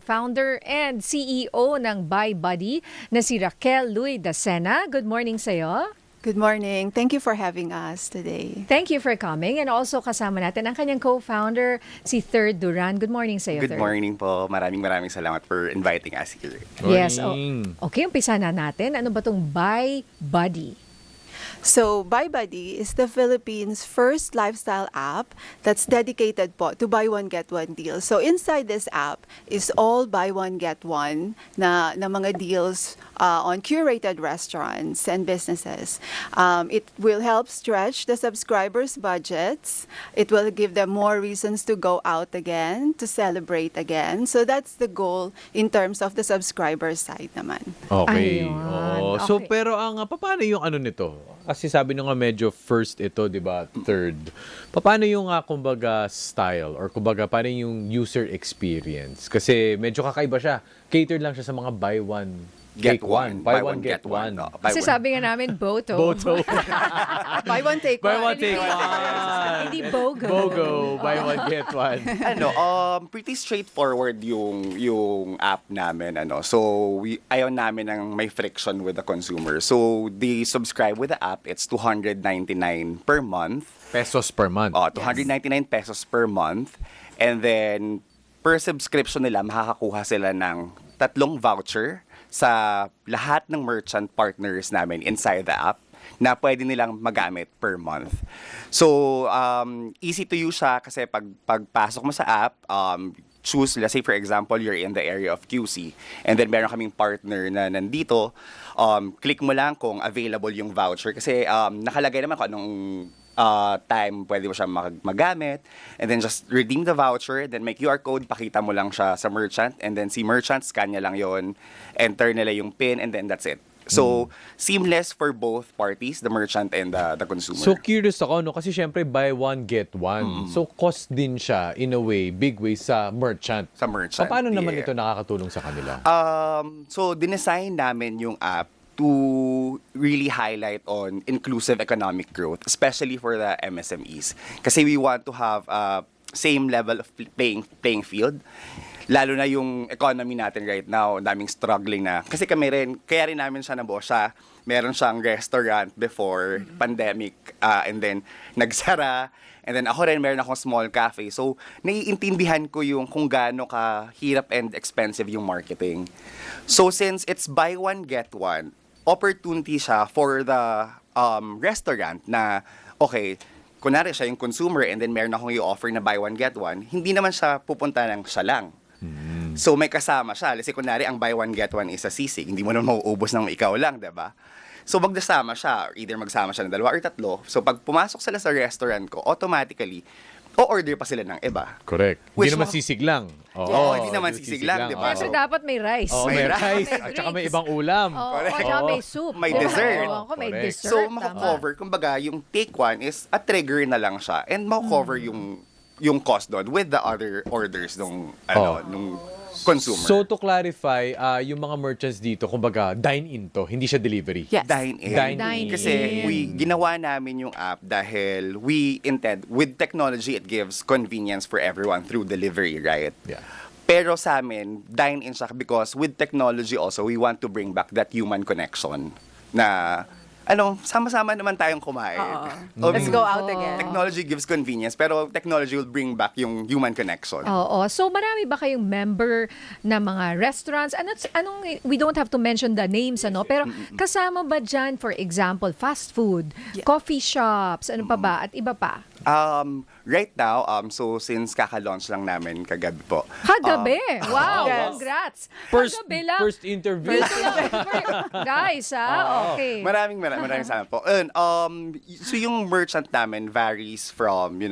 Founder and CEO ng BuyBuddy na si Raquel Luy Dacena. Good morning sa'yo. Good morning. Thank you for having us today. Thank you for coming. And also kasama natin ang kanyang co-founder, si Third Duran. Good morning sa'yo, Good Third. morning po. Maraming salamat for inviting us here. Yes. Morning. Okay, umpisa na natin. Ano ba itong BuyBuddy? So, BuyBuddy is the Philippines' first lifestyle app that's dedicated po to buy one get one deal. So, inside this app is all buy one get one na mga deals on curated restaurants and businesses. It will help stretch the subscribers' budgets. It will give them more reasons to go out again, to celebrate again. So, that's the goal in terms of the subscriber side naman. Okay. Ayun. Oo. So, Okay. pero paano yung ano nito? Kasi sabi nyo nga medyo first ito, di ba? Third. Paano yung kumbaga style or kumbaga paano yung user experience? Kasi medyo kakaiba siya. Catered lang siya sa mga buy one, take one. Buy one, get one. No, buy Kasi one. sabi nga namin, Boto. Boto. Buy one, take Buy one, one. take one. Hindi Bogo. Bogo. Buy one, get one. Pretty straightforward yung app namin. So, ayaw namin ng may friction with the consumer. So, they subscribe with the app. It's 299 per month. Pesos per month. 299 pesos per month. And then, per subscription nila, makakakuha sila ng 3 voucher sa lahat ng merchant partners namin inside the app na pwede nilang magamit per month. So, easy to use siya kasi pagpasok mo sa app, choose, let's say for example, you're in the area of QC and then meron kaming partner na nandito, click mo lang kung available yung voucher kasi nakalagay naman kung anong time pwede mo siya magamit and then just redeem the voucher, then may QR code, pakita mo lang siya sa merchant and then si merchant, scan niya lang yon, enter nila yung PIN and then that's it. So, seamless for both parties, the merchant and the consumer. So curious ako, no? Kasi syempre buy one, get one. So cost din siya, in a way, big way sa merchant. Sa merchant, Paano naman yeah. ito nakakatulong sa kanila? So, dinesign namin yung app to really highlight on inclusive economic growth, especially for the MSMEs. Kasi we want to have same level of playing field. Lalo na yung economy natin right now, daming struggling na. Kasi kaya rin namin siya nabuo siya. Meron siyang restaurant before pandemic and then nagsara. And then ako rin, meron akong small cafe. So, naiintindihan ko yung kung gaano kahirap and expensive yung marketing. So, since it's buy one, get one, opportunity siya for the restaurant na, okay, kunwari siya yung consumer and then meron akong i-offer na buy one, get one, hindi naman siya pupunta ng siya lang. So may kasama siya. Kasi kunwari ang buy one, get one is sa sisig. Hindi mo naman mauubos ng ikaw lang, diba? So magdasama siya, or either magsama siya ng 2 or 3. So pag pumasok sila sa restaurant ko, automatically, o-order pa sila ng iba. Correct. Which Hindi naman ma- sisig lang. hindi naman sisig lang, di ba? Pero So, dapat may rice. Oo, may rice. At saka may ibang ulam. Oo, Correct. at saka Oo. may soup. May Diba? dessert. Oo, ako may Correct. dessert. So, tama. mako-cover, kumbaga, yung take one is a trigger na lang siya and mako-cover yung cost doon with the other orders nung consumer. So to clarify, yung mga merchants dito, kumbaga, dine-in to, hindi siya delivery. Yes. Dine-in. Dine-in. Kasi ginawa namin yung app dahil we intend, with technology, it gives convenience for everyone through delivery, right? Yeah. Pero sa amin, dine-in siya because with technology also, we want to bring back that human connection na, sama-sama naman tayong kumain. Let's go out again. Technology gives convenience, pero technology will bring back yung human connection. Oo. So marami ba kayong member na mga restaurants? We don't have to mention the names, pero kasama ba dyan, for example, fast food, coffee shops, ano pa ba, at iba pa? Right now, so since kaka-launch lang namin kagabi po. Kagabi! Wow! Yes. Congrats! First, Kagabi lang. first interview. Guys, okay. Maraming salamat po. So yung merchant namin varies from,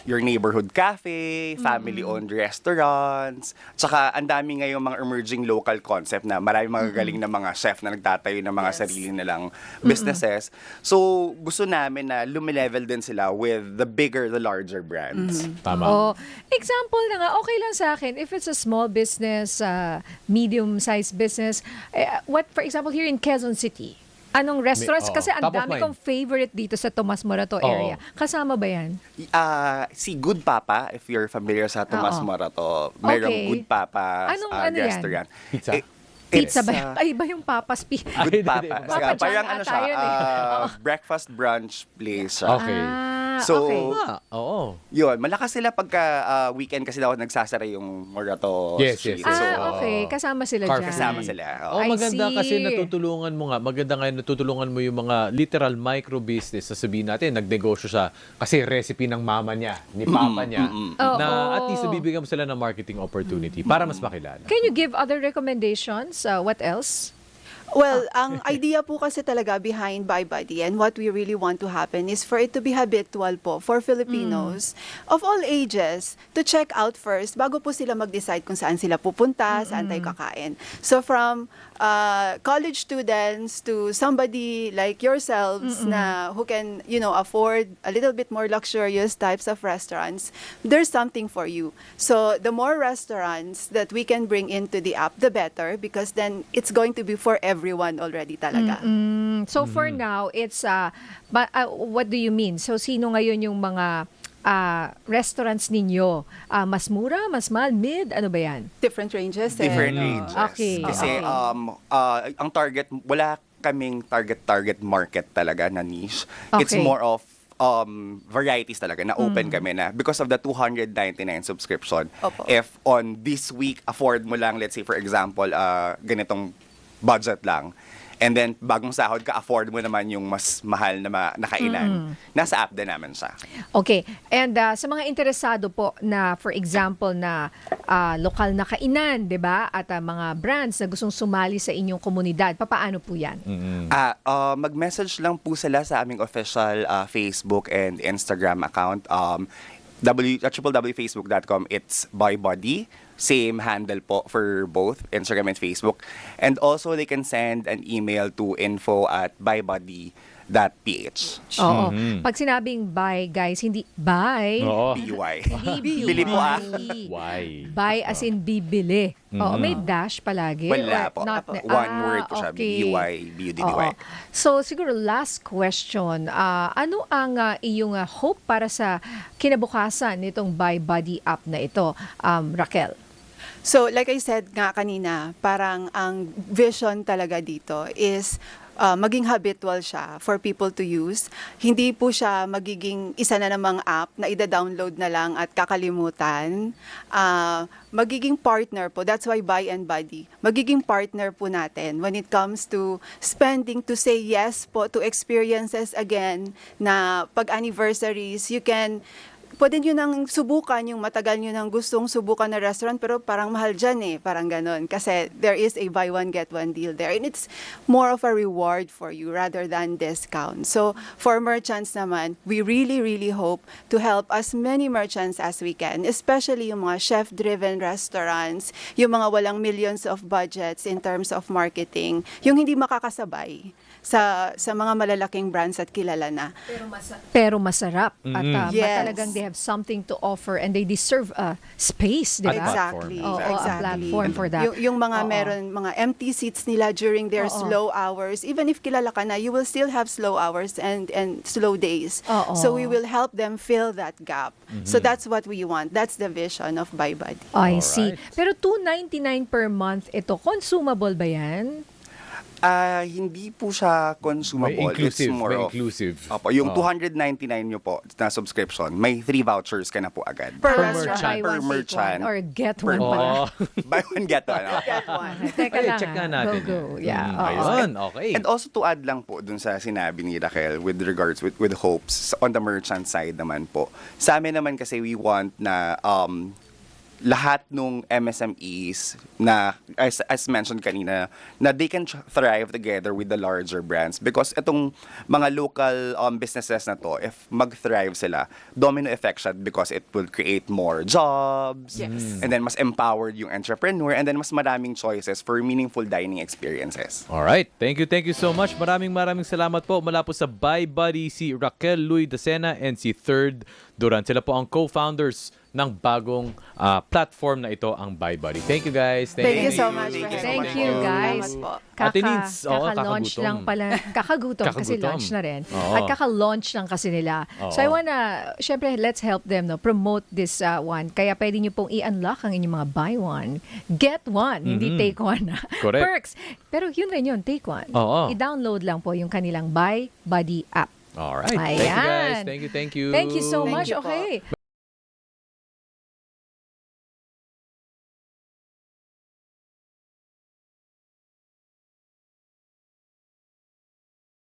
your neighborhood cafe, family-owned restaurants, tsaka ang dami ngayong mga emerging local concept na marami mga galing na mga chef na nagtatayo ng mga sarili nilang businesses. So gusto namin na lumilevel din sila with the bigger, the larger brands. Tama. Oh, example na nga, okay lang sa akin, if it's a small business, medium-sized business, what, for example, here in Quezon City, Anong restaurants? oo, Kasi ang top of dami mind. kong favorite dito sa Tomas Morato Oo. area. Kasama ba yan? Si Good Papa, if you're familiar sa Tomas Oo. Morato, mayroong Okay. Good Papa Anong ano yan? restaurant. Pizza? Pizza It's, ba? Ay, iba yung Papa's Pizza. Good Ay, Papa. hindi, hindi. Papa Parang John ano ata siya, yun eh. breakfast brunch place siya. Okay. So, okay. Oo. Yun, malakas sila pagka weekend kasi daw nagsasara yung Morato Yes, Street. yes, yes. So, Okay. Kasama sila Car dyan. kasama sila. Oh, I maganda see. kasi natutulungan mo nga. Maganda ngayon natutulungan mo yung mga literal micro business. Sasabihin natin, nagnegosyo siya kasi recipe ng mama niya, ni papa niya. Na Oo. at least bibigyan mo sila ng marketing opportunity para mas makilala. Can you give other recommendations? What else? Well, ang idea po kasi talaga behind Buy Buddy and what we really want to happen is for it to be habitual po for Filipinos of all ages to check out first bago po sila mag-decide kung saan sila pupunta, saan tayo kakain. So from college students to somebody like yourselves na who can, afford a little bit more luxurious types of restaurants, there's something for you. So the more restaurants that we can bring into the app, the better because then it's going to be for everyone already talaga. So for now, it's what do you mean? So sino ngayon yung mga restaurants ninyo? Mas mura, mas mahal, mid, ano ba yan? Different ranges. different ranges. Okay, Kasi okay. ang target, wala kaming target market talaga na niche. It's Okay. more of varieties talaga na open kami na because of the 299 subscription. Opo. If on this week afford mo lang, let's say for example, ganitong budget lang, and then bagong sahod ka, afford mo naman yung mas mahal na nakainan, nasa app din namin siya. Okay. And sa mga interesado po na, for example, na lokal na kainan, di ba? At mga brands na gustong sumali sa inyong komunidad, papaano po yan? Mag-message lang po sila sa aming official Facebook and Instagram account. www.facebook.com. It's BuyBuddy. Same handle po for both Instagram and Facebook. And also, they can send an email to info@buybuddy.ph. Oo. Pag sinabing buy, guys, hindi buy. Oo. BY. Hindi Bili po Why? Buy as in bibili. Oo, may dash palagi. Wala or po. not One word po siya. okay. BUY, BUDDY. Oo. So, siguro last question. Ano ang iyong hope para sa kinabukasan nitong Buy Buddy app na ito, Raquel? So, like I said nga kanina, parang ang vision talaga dito is maging habitual siya for people to use. Hindi po siya magiging isa na namang app na ida-download na lang at kakalimutan. Magiging partner po. That's why Buy and Buddy. Magiging partner po natin when it comes to spending, to say yes po to experiences again na pag anniversaries, pwede nyo nang subukan yung matagal nyo nang gustong subukan na restaurant pero parang mahal dyan parang ganon. Kasi there is a buy one get one deal there and it's more of a reward for you rather than discount. So for merchants naman, we really, really hope to help as many merchants as we can, especially yung mga chef-driven restaurants, yung mga walang millions of budgets in terms of marketing, yung hindi makakasabay sa mga malalaking brands at kilala na. Pero masarap. At Yes. talagang they have something to offer and they deserve a space, di ba? Exactly. Oo, a platform for that. Yung mga Oo. meron, mga empty seats nila during their Oo. slow hours, even if kilala ka na, you will still have slow hours and slow days. Oo. So we will help them fill that gap. So that's what we want. That's the vision of Buy Buddy. I see. Alright. Pero $2.99 per month ito, consumable ba yan? Hindi po siya consumable. May inclusive, It's more may of, inclusive. Opo, yung 299 nyo po na subscription, may 3 vouchers ka na po agad. Per Buy restaurant. one, Per take merchant. one, or get Per one pala. Oo. Buy one, get one. Get one. Teka Ay, lang. check nga natin. Go. yan. Yeah. oo. Ayun, okay. And also to add lang po dun sa sinabi ni Raquel with regards with hopes on the merchant side naman po. Sa amin naman kasi we want na lahat nung MSMEs na as mentioned kanina na they can thrive together with the larger brands because itong mga local businesses na to, if mag-thrive sila, domino effect siya because it will create more jobs and then mas empowered yung entrepreneur and then mas maraming choices for meaningful dining experiences. Alright, thank you so much. Maraming salamat po mula po sa Buy Buddy si Raquel Luy Dacena and si Third Duran. Sila po ang co-founders ng bagong platform na ito, ang BuyBuddy. Thank you guys. Thank you so you. much Thank for you so Thank much. you, guys. Salamat po. Ate Nins, Kaka-launch kakagutom. lang pala. Kakagutom kasi Kakagutom. lunch na rin. Oo. At kaka-launch lang kasi nila. So I Oo. wanna, syempre, let's help them, no? Promote this one. Kaya pwede nyo pong i-unlock ang inyong mga buy one, get one, hindi take one. Correct. Perks. Pero yun rin yun, take one. Oo. I-download lang po yung kanilang BuyBuddy app. Alright. Thank you guys. Ayan. Thank you. Thank you so Thank much. you po. Okay.